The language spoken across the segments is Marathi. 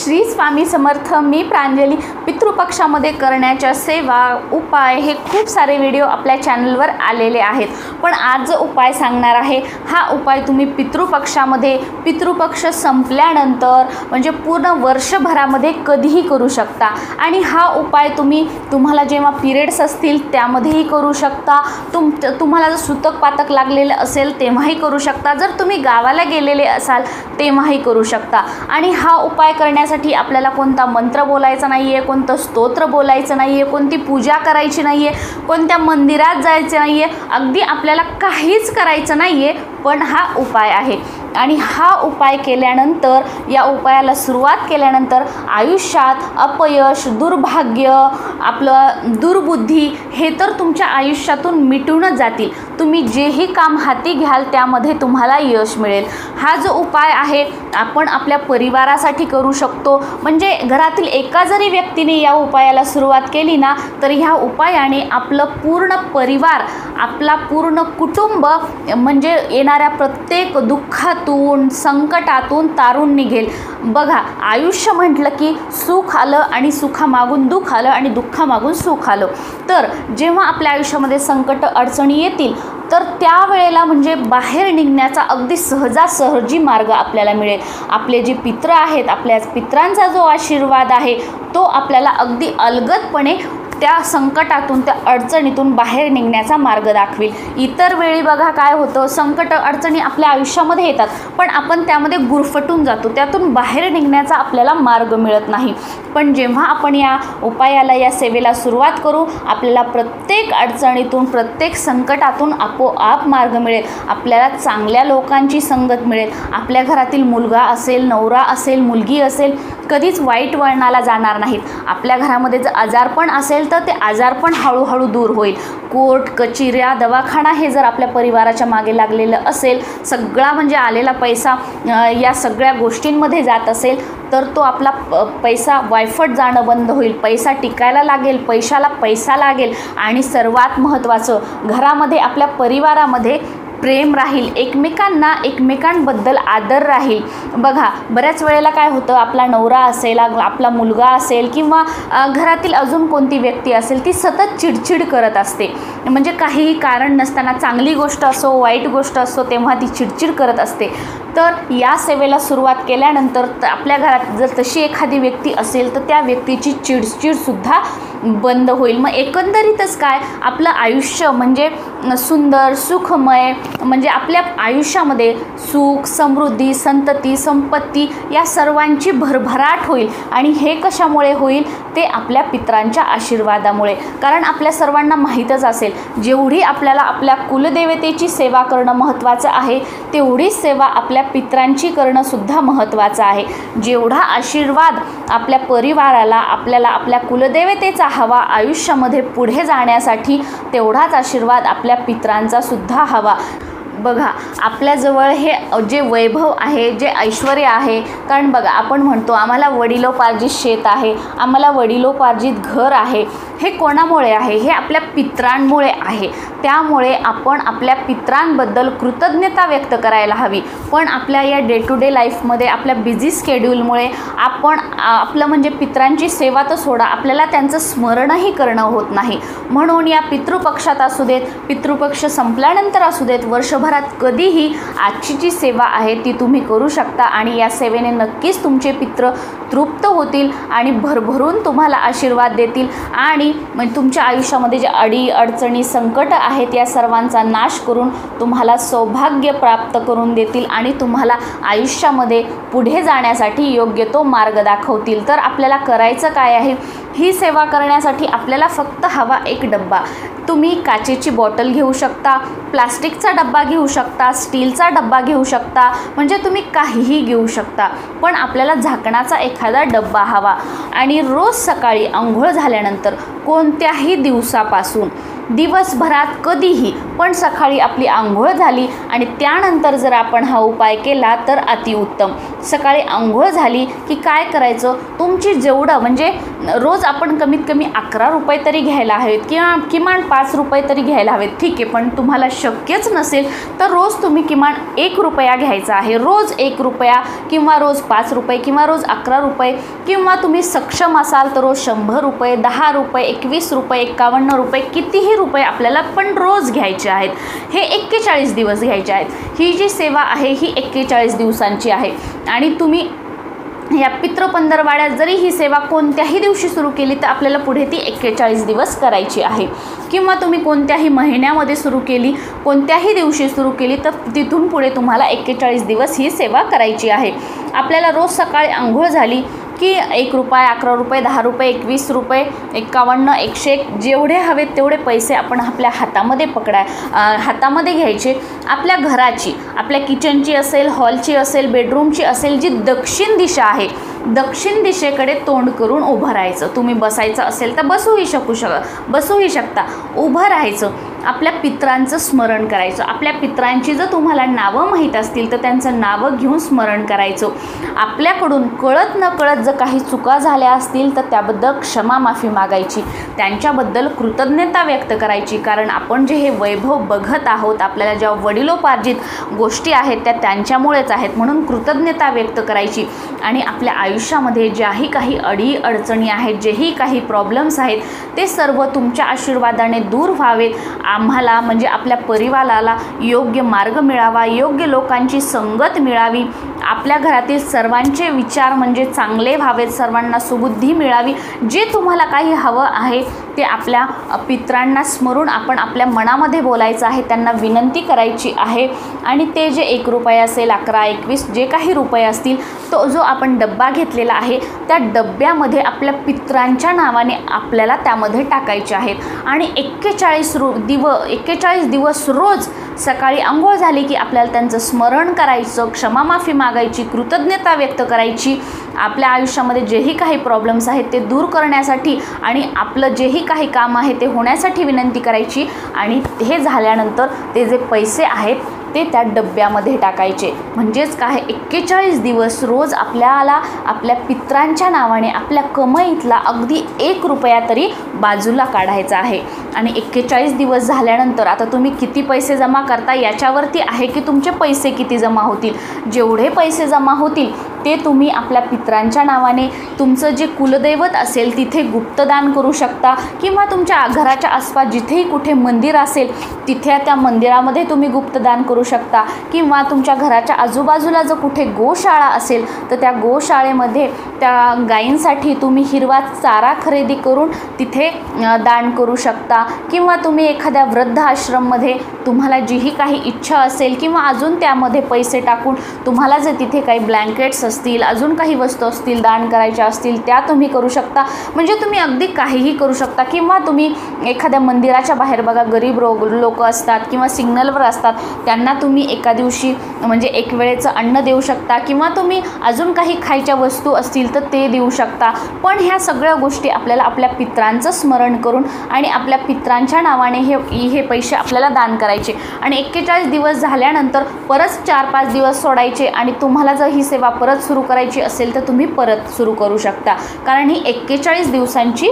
श्री स्वामी समर्थ। मी प्रांजली। पितृपक्षामध्ये करण्याच्या सेवा उपाय हे खूप सारे व्हिडिओ आपल्या चॅनलवर आलेले आहेत, पण आज जो उपाय सांगणार आहे हा उपाय तुम्ही पितृपक्षामध्ये पितृपक्ष संपल्यानंतर म्हणजे पूर्ण वर्षभरामध्ये कधीही करू शकता। आणि हा उपाय तुम्हाला जेव्हा पिरियड्स असतील त्यामध्येही करू शकता, तुम्हाला जर सुतक पातक लागलेलं असेल तेव्हाही करू शकता, जर तुम्ही गावाला गेलेले असाल तेव्हाही करू शकता। आणि हा उपाय करण्यासाठी आपल्याला कोणता मंत्र बोलायचा नाही आहे, कोणतं स्तोत्र बोलायचं नाही आहे, कोणती पूजा करायची नाही आहे, कोणत्या मंदिरात जायचं नाही आहे, अगदी आपल्याला काहीच करायचं नाही आहे, पण हा उपाय आहे। आणि हा उपाय केल्यानंतर, या उपायाला सुरुवात केल्यानंतर आयुष्यात अपयश, दुर्भाग्य, आपलं दुर्बुद्धी हे तर तुमच्या आयुष्यातून मिटूनच जातील। तुम्ही जेही काम हाती घ्याल त्यामध्ये तुम्हाला यश मिळेल। हा जो उपाय आहे आपण आपल्या परिवारासाठी करू शकतो। म्हणजे घरातील एका जरी व्यक्तीने या उपायाला सुरुवात केली ना, तर ह्या उपायाने आपलं पूर्ण परिवार, आपला पूर्ण कुटुंब म्हणजे येणाऱ्या प्रत्येक दुःखातून, संकटातून तारून निघेल। बघा, आयुष्य म्हटलं की सुख आलं आणि सुखामागून दुःख आलं आणि दुःखामागून सुख आलं। तर जेव्हा आपल्या आयुष्यामध्ये संकट अडचणी येतील तर त्यावेळेला म्हणजे बाहेर निघण्याचा अगदी सहजासहजी मार्ग आपल्याला मिळेल। आपले जे पित्र आहेत, आपल्या पित्रांचा जो आशीर्वाद आहे तो आपल्याला अगदी अलगदपणे त्या संकटातून, त्या अडचणीतून बाहेर निघण्याचा मार्ग दाखवेल। इतर वेळी बघा काय होतं, संकट अडचणी आपल्या आयुष्यामध्ये येतात पण आपण त्यामध्ये गुरफटून जातो, त्यातून बाहेर निघण्याचा आपल्याला मार्ग मिळत नाही। पण जेव्हा आपण या उपायाला, या सेवेला सुरुवात करू, आपल्याला प्रत्येक अडचणीतून, प्रत्येक संकटातून आपोआप मार्ग मिळेल। आपल्याला चांगल्या लोकांची संगत मिळेल। आपल्या घरातील मुलगा असेल, नवरा असेल, मुलगी असेल, कधीच वाईट वळणाला जाणार नाहीत। आपल्या घरामध्ये जर आजारपण असेल तर ते आजारपण हळूहळू दूर होईल। कोर्ट कचेऱ्या, दवाखाना हे जर आपल्या परिवाराच्या मागे लागलेलं असेल, सगळा म्हणजे आलेला पैसा या सगळ्या गोष्टींमध्ये जात असेल तर तो आपला पैसा वायफट जाणं बंद होईल। पैसा टिकायला लागेल, पैशाला पैसा लागेल। आणि सर्वात महत्त्वाचं, घरामध्ये आपल्या परिवारामध्ये प्रेम राहील, एकमेकांबद्दल आदर राहील। बघा, बऱ्याच वेळेला काय होतं, आपला नवरा असेल, आपला मुलगा असेल किंवा घरातील अजून कोणती व्यक्ती असेल, ती सतत चिडचिड करत असते। म्हणजे काहीही कारण नसताना, चांगली गोष्ट असो वाईट गोष्ट असो, तेव्हा ती चिडचिड करत असते। तर या सेवेला सुरुवात केल्यानंतर आपल्या घरात जर तशी एखादी व्यक्ती असेल तर त्या व्यक्तीची चिडचिडसुद्धा बंद होईल। मग एकंदरीतच काय, आपलं आयुष्य म्हणजे सुंदर, सुखमय, म्हणजे आपल्या आयुष्यामध्ये सुख, समृद्धी, संतती, संपत्ती या सर्वांची भरभराट होईल। आणि हे कशामुळे होईल, ते आपल्या पित्रांच्या आशीर्वादामुळे। कारण आपल्या सर्वांना माहीतच असेल, जेवढी आपल्याला आपल्या कुलदेवतेची सेवा करणं महत्त्वाचं आहे, तेवढीच सेवा आपल्या पित्रांची करणंसुद्धा महत्त्वाचं आहे। जेवढा आशीर्वाद आपल्या परिवाराला, आपल्याला आपल्या कुलदेवतेचा हवा आयुष्यामध्ये पुढे जाण्यासाठी, तेवढाच आशीर्वाद आपल्या पित्रांचा सुद्धा हवा। बघा, आपल्याजवळ हे जे वैभव आहे, जे ऐश्वर आहे, कारण बघा आपण म्हणतो आम्हाला वडिलोपार्जित शेत आहे, आम्हाला वडिलोपार्जित घर आहे, हे कोणामुळे आहे, हे आपल्या पित्रांमुळे आहे। त्यामुळे आपण आपल्या पित्रांबद्दल कृतज्ञता व्यक्त करायला हवी। पण आपल्या या डे टू डे लाईफमध्ये, आपल्या बिझी स्केड्यूलमुळे आपण आपलं म्हणजे पित्रांची सेवा तर सोडा, आपल्याला त्यांचं स्मरणही करणं होत नाही। म्हणून या पितृपक्षात असू देत, पितृपक्ष संपल्यानंतर असू देत, वर्षभरात कधीही आजची जी सेवा आहे ती तुम्ही करू शकता। आणि या सेवेने नक्कीच तुमचे पित्र तृप्त होतील आणि भरभरून तुम्हाला आशीर्वाद देतील। आणि तुमच्या आयुष्यामध्ये जे अडचणी, संकट आहेत, या सर्वांचा नाश करून तुम्हाला सौभाग्य प्राप्त करून देतील आणि तुम्हाला आयुष्यामध्ये पुढे जाण्यासाठी योग्य तो मार्ग दाखवतील। तर आपल्याला करायचं काय आहे, ही सेवा करण्यासाठी आपल्याला फक्त हवा एक डब्बा। तुम्ही काचेची बॉटल घेऊ शकता, प्लास्टिकचा डब्बा घेऊ शकता, स्टीलचा डब्बा घेऊ शकता, म्हणजे तुम्ही काहीही घेऊ शकता, पण आपल्याला झाकणाचा एखादा डब्बा हवा। आणि रोज सकाळी अंघोळ झाल्यानंतर कोणत्याही दिवसापासून दिवसभरात कधीही, पण सकाळी आपली आंघोळ झाली आणि त्यानंतर जर आपण हा उपाय केला तर अतिउत्तम. सकाळी आंघोळ झाली की काय करायचं, तुमची जेवढं म्हणजे रोज आपण कमीत कमी 11 रुपये तरी घ्यायला हवेत किंवा किमान 5 रुपये तरी घ्यायला हवेत, ठीक आहे. पण तुम्हाला शक्यच नसेल तर रोज तुम्ही किमान 1 रुपया घ्यायचा आहे. रोज 1 रुपया किंवा रोज 5 रुपये किंवा रोज 11 रुपये किंवा तुम्ही सक्षम असाल तर रोज 100 रुपये, 10 रुपये, 21 रुपये, 51 रुपये, कितीही रुपये आपल्याला पण रोज घ्यायचे आहेत. हे 41 दिवस घ्यायचे आहेत. ही जी सेवा आहे ही 41 दिवसांची आहे आणि तुम्ही या पितृपंधरवाड्यात जरी ही सेवा कोणत्याही दिवशी सुरू केली तर आपल्याला पुढे ती 41 दिवस करायची आहे. किंवा तुम्ही कोणत्याही महिन्यामध्ये सुरू केली, कोणत्याही दिवशी सुरू केली तर तिथून पुढे तुम्हाला 41 दिवस ही सेवा करायची आहे. आपल्याला रोज सकाळी आंघोळ झाली की 1 रुपया, 11 रुपये, 10 रुपये, 21 रुपये, 51, 101 जेवढे हवेत तेवढे पैसे आपण आपल्या हातामध्ये घ्यायचे. आपल्या घराची, आपल्या किचनची असेल, हॉलची असेल, बेडरूमची असेल, जी दक्षिण दिशा आहे, दक्षिण दिशेकडे तोंड करून उभं राहायचं. तुम्ही बसायचं असेल तर बसूही शकता. उभं राहायचं. आपल्या पितरांचं स्मरण करायचं. आपल्या पितरांची जर तुम्हाला नावं माहीत असतील तर त्यांचं नावं घेऊन स्मरण करायचं. आपल्याकडून कळत न कळत जर काही चुका झाल्या असतील तर त्याबद्दल क्षमा माफी मागायची. त्यांच्याबद्दल कृतज्ञता व्यक्त करायची. कारण आपण जे हे वैभव बघत आहोत, आपल्याला ज्या वडिलोपार्जित गोष्टी आहेत त्या त्यांच्यामुळेच आहेत, म्हणून कृतज्ञता व्यक्त करायची. आणि आपल्या आयुष्यामध्ये ज्याही काही अडचणी आहेत, जेही काही प्रॉब्लेम्स आहेत ते सर्व तुमच्या आशीर्वादाने दूर व्हावेत. आम्हाला म्हणजे आपल्या परिवाराला योग्य मार्ग मिळावा, योग्य लोकांची संगत मिळावी, आपल्या घरातील सर्वांचे विचार म्हणजे चांगले व्हावेत, सर्वांना सुबुद्धी मिळावी. जे तुम्हाला काही हवं आहे ते आपल्या पितरांना स्मरून आपण आपल्या मनामध्ये बोलायचं आहे, त्यांना विनंती करायची आहे. आणि ते जे 1 रुपया असेल, 11, 21 जे काही रुपये असतील, तो जो आपण डब्बा घेतलेला आहे त्या डब्यामध्ये आपल्या पितरांच्या नावाने आपल्याला त्यामध्ये टाकायचे आहेत. आणि 41 दिवस रोज सकाळी अंघोळ झाली की आपल्याला त्यांचं स्मरण करायचं, क्षमा माफी मागायची, कृतज्ञता व्यक्त करायची. आपल्या आयुष्यामध्ये जेही काही प्रॉब्लेम्स आहेत ते दूर करण्यासाठी आणि आपलं जेही काही काम आहे ते होण्यासाठी विनंती करायची. आणि हे झाल्यानंतर ते जे पैसे आहेत ते त्या डब्यामध्ये टाकायचे. म्हणजेच काय, 41 दिवस रोज आपल्याला आपल्या पितरांच्या नावाने आपल्या कमाईतला अगदी 1 रुपया तरी बाजूला काढायचा आहे. आणि 41 दिवस झाल्यानंतर आता तुम्ही किती पैसे जमा करता याच्यावरती आहे की तुमचे पैसे किती जमा होतील. जेवढे पैसे जमा होतील ते तुम्ही आपल्या पितरांच्या नावाने, तुमचं जे कुलदैवत असेल तिथे गुप्तदान करू शकता. किंवा तुमच्या घराच्या आसपास जिथेही कुठे मंदिर असेल तिथे त्या मंदिरामध्ये तुम्ही गुप्तदान करू शकता. किंवा तुमच्या घराच्या आजूबाजूला जर कुठे गोशाळा असेल तर त्या गोशाळेमध्ये त्या गायींसाठी तुम्ही हिरवा चारा खरेदी करून तिथे दान करू शकता. किंवा तुम्ही एखाद्या वृद्ध आश्रममध्ये तुम्हाला जीही काही इच्छा असेल किंवा अजून त्यामध्ये पैसे टाकून तुम्हाला जर तिथे काही ब्लँकेट्स असतील, अजून काही वस्तू असतील दान करायच्या असतील त्या तुम्ही करू शकता. म्हणजे तुम्ही अगदी काहीही करू शकता. किंवा तुम्ही एखाद्या मंदिराच्या बाहेर बघा, गरीब लोक असतात किंवा सिग्नलवर असतात, त्यांना तुम्ही एका दिवशी म्हणजे एक वेळेचं अन्न देऊ शकता. किंवा तुम्ही अजून काही खायच्या वस्तू असतील तर ते देऊ शकता. पण ह्या सगळ्या गोष्टी आपल्याला आपल्या पितरांचं स्मरण करून आणि आपल्या पितरांच्या नावाने हे पैसे आपल्याला दान करायचे. आणि 41 दिवस झाल्यानंतर परत 4-5 दिवस सोडायचे. आणि तुम्हाला जर ही सेवा परत सुरू करायची असेल तर तुम्ही परत सुरू करू शकता. कारण ही 41 दिवसांची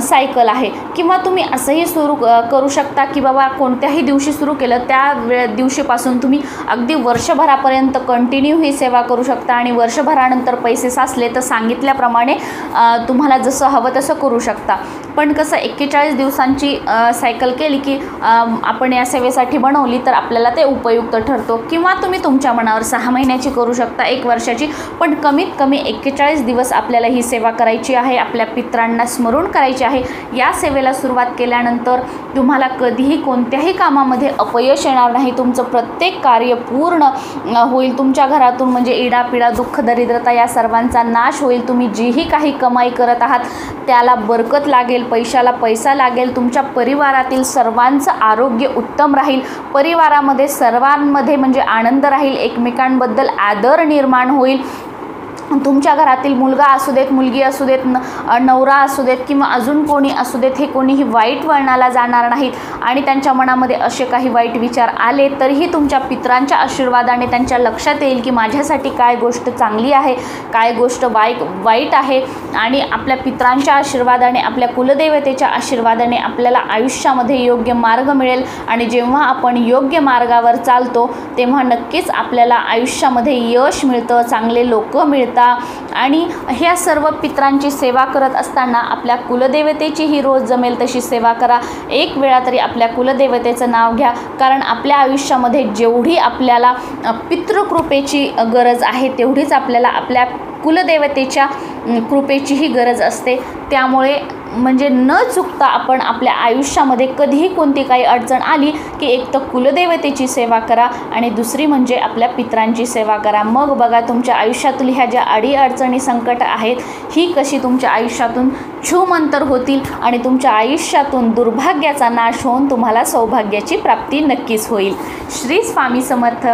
सायकल आहे. किंवा तुम्ही असंही सुरू करू शकता की बाबा कोणत्याही दिवशी सुरू केलं त्या दिवशीपासून तुम्ही अगदी वर्षभरापर्यंत कंटिन्यू ही सेवा करू शकता. आणि वर्षभरानंतर पैसे साचले तर सांगितल्याप्रमाणे तुम्हाला जसं हवं तसं करू शकता. पण कसं 41 दिवसांची सायकल केली की आपण या सेवेसाठी बनवली तर आपल्याला ते उपयुक्त ठरतो. किंवा तुम्ही तुमच्या मनावर 6 महिन्याची करू शकता, 1 वर्षाची, पण कमीत कमी 41 दिवस आपल्याला ही सेवा करायची आहे, आपल्या पितरांना स्मरून करायची आहे. या सेवेला सुरुवात केल्यानंतर तुम्हाला कधीही कोणत्याही कामामध्ये अपयश येणार नाही. तुमचं प्रत्येक कार्य पूर्ण होईल. तुमच्या घरातून म्हणजे इडापिडा, दुःख, दरिद्रता या सर्वांचा नाश होईल. तुम्ही जीही काही कमाई करत आहात त्याला बरकत लागेल, पैशाला पैसा लागेल. तुमच्या परिवारातील सर्वांचं आरोग्य उत्तम राहील. परिवारामध्ये सर्वांमध्ये म्हणजे आनंद राहील, एकमेकांबद्दल आदर निर्माण होईल. तुमच्या घरातील मुलगा असू देत, मुलगी असू देत, नवरा असू देत किंवा अजून कोणी असू देत, हे कोणीही वाईट वळणाला जाणार नाहीत आणि त्यांच्या मनामध्ये असे काही वाईट विचार आले तरीही तुमच्या पितरांच्या आशीर्वादाने त्यांच्या लक्षात येईल की माझ्यासाठी काय गोष्ट चांगली आहे, काय गोष्ट वाईट आहे. आणि आपल्या पितरांच्या आशीर्वादाने, आपल्या कुलदेवतेच्या आशीर्वादाने आपल्याला आयुष्यामध्ये योग्य मार्ग मिळेल आणि जेव्हा आपण योग्य मार्गावर चालतो तेव्हा नक्कीच आपल्याला आयुष्यामध्ये यश मिळतं, चांगले लोक मिळतात. आणि ह्या सर्व पितरांची सेवा करत असताना आपल्या कुलदेवतेचीही रोज जमेल तशी सेवा करा. एक वेळा तरी आपल्या कुलदेवतेचं नाव घ्या, कारण आपल्या आयुष्यामध्ये जेवढी आपल्याला पितृकृपेची गरज आहे तेवढीच आपल्याला आपल्या कुलदेवतेच्या कृपेचीही गरज असते. त्यामुळे म्हणजे न चुकता आपण आपल्या आयुष्यामध्ये कधीही कोणती काही अडचण आली की एक तर कुलदेवतेची सेवा करा आणि दुसरी म्हणजे आपल्या पितरांची सेवा करा. मग बघा तुमच्या आयुष्यातील ह्या ज्या अडीअडचणी, संकट आहेत ही कशी तुमच्या आयुष्यातून छूमंतर होतील आणि तुमच्या आयुष्यातून दुर्भाग्याचा नाश होऊन तुम्हाला सौभाग्याची प्राप्ती नक्कीच होईल. श्री स्वामी समर्थ.